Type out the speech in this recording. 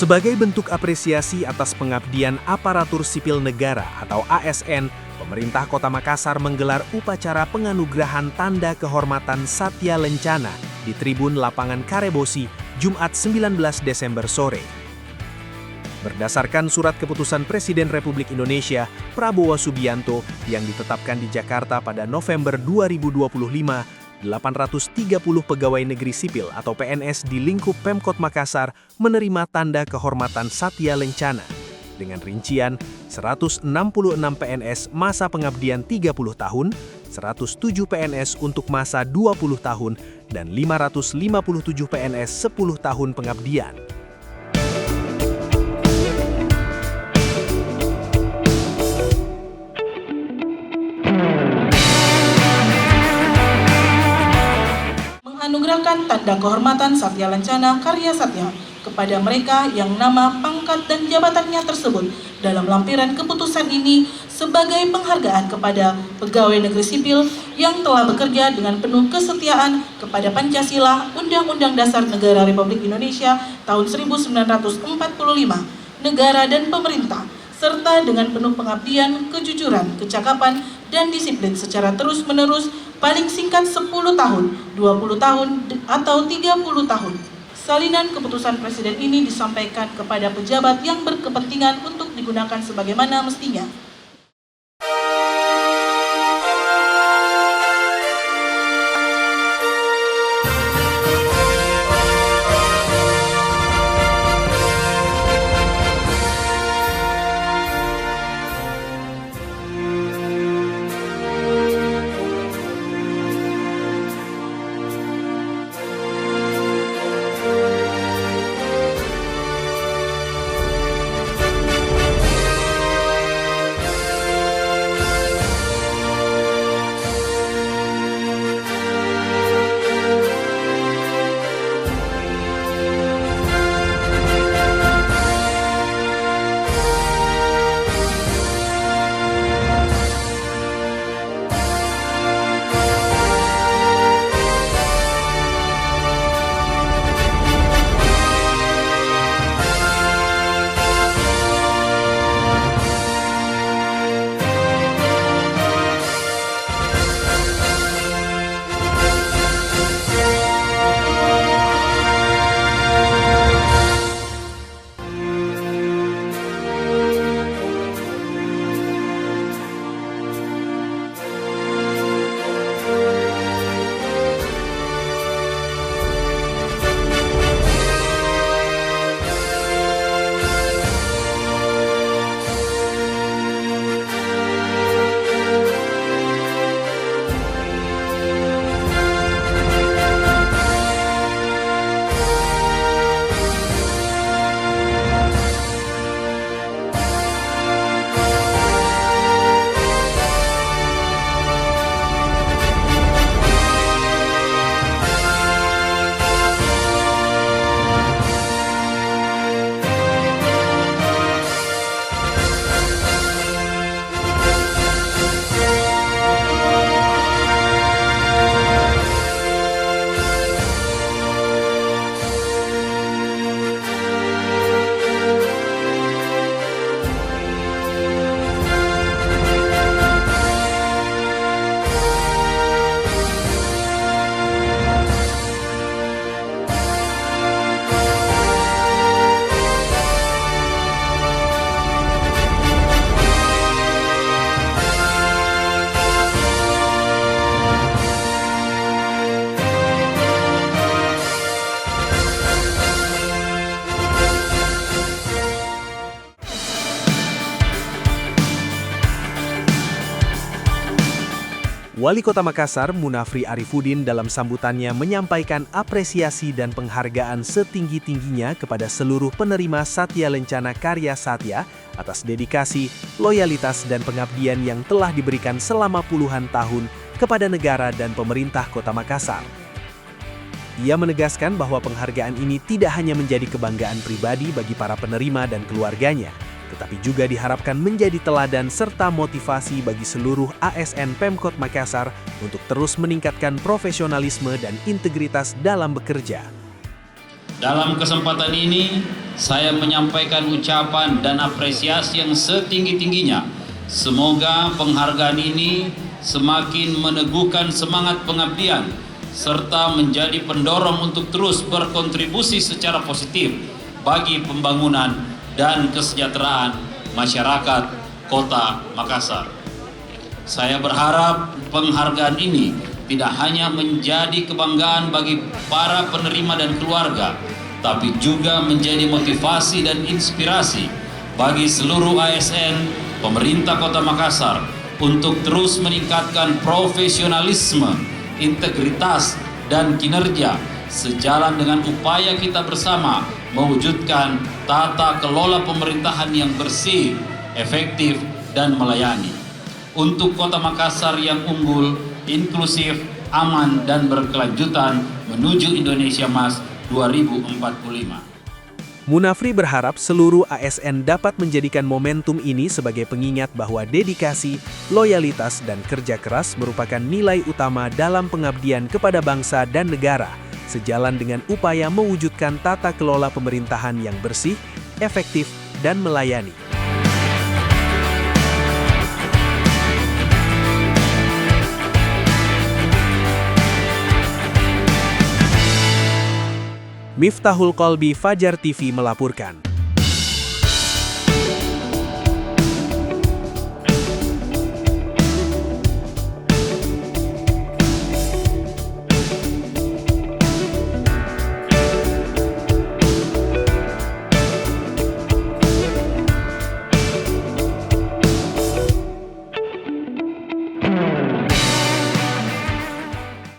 Sebagai bentuk apresiasi atas pengabdian aparatur sipil negara atau ASN, pemerintah Kota Makassar menggelar upacara penganugerahan Tanda Kehormatan Satya Lencana di Tribun Lapangan Karebosi, Jumat 19 Desember sore. Berdasarkan surat keputusan Presiden Republik Indonesia, Prabowo Subianto, yang ditetapkan di Jakarta pada November 2025, 830 pegawai negeri sipil atau PNS di lingkup Pemkot Makassar menerima Tanda Kehormatan Satya Lencana. Dengan rincian, 166 PNS masa pengabdian 30 tahun, 107 PNS untuk masa 20 tahun, dan 557 PNS 10 tahun pengabdian. Menganugerahkan Tanda Kehormatan Satya Lencana Karya Satya kepada mereka yang nama, pangkat, dan jabatannya tersebut dalam lampiran keputusan ini sebagai penghargaan kepada pegawai negeri sipil yang telah bekerja dengan penuh kesetiaan kepada Pancasila, Undang-Undang Dasar Negara Republik Indonesia tahun 1945, negara dan pemerintah, serta dengan penuh pengabdian, kejujuran, kecakapan, dan disiplin secara terus-menerus paling singkat 10 tahun, 20 tahun, atau 30 tahun. Salinan keputusan Presiden ini disampaikan kepada pejabat yang berkepentingan untuk digunakan sebagaimana mestinya. Wali Kota Makassar, Munafri Arifudin, dalam sambutannya menyampaikan apresiasi dan penghargaan setinggi-tingginya kepada seluruh penerima Satya Lencana Karya Satya atas dedikasi, loyalitas, dan pengabdian yang telah diberikan selama puluhan tahun kepada negara dan pemerintah Kota Makassar. Ia menegaskan bahwa penghargaan ini tidak hanya menjadi kebanggaan pribadi bagi para penerima dan keluarganya, tetapi juga diharapkan menjadi teladan serta motivasi bagi seluruh ASN Pemkot Makassar untuk terus meningkatkan profesionalisme dan integritas dalam bekerja. Dalam kesempatan ini, saya menyampaikan ucapan dan apresiasi yang setinggi-tingginya. Semoga penghargaan ini semakin meneguhkan semangat pengabdian serta menjadi pendorong untuk terus berkontribusi secara positif bagi pembangunan dan kesejahteraan masyarakat Kota Makassar. Saya berharap penghargaan ini tidak hanya menjadi kebanggaan bagi para penerima dan keluarga, tapi juga menjadi motivasi dan inspirasi bagi seluruh ASN pemerintah Kota Makassar untuk terus meningkatkan profesionalisme, integritas, dan kinerja sejalan dengan upaya kita bersama mewujudkan tata kelola pemerintahan yang bersih, efektif, dan melayani. Untuk Kota Makassar yang unggul, inklusif, aman, dan berkelanjutan menuju Indonesia Emas 2045. Munafri berharap seluruh ASN dapat menjadikan momentum ini sebagai pengingat bahwa dedikasi, loyalitas, dan kerja keras merupakan nilai utama dalam pengabdian kepada bangsa dan negara, sejalan dengan upaya mewujudkan tata kelola pemerintahan yang bersih, efektif, dan melayani. Miftahul Kolbi, Fajar TV melaporkan.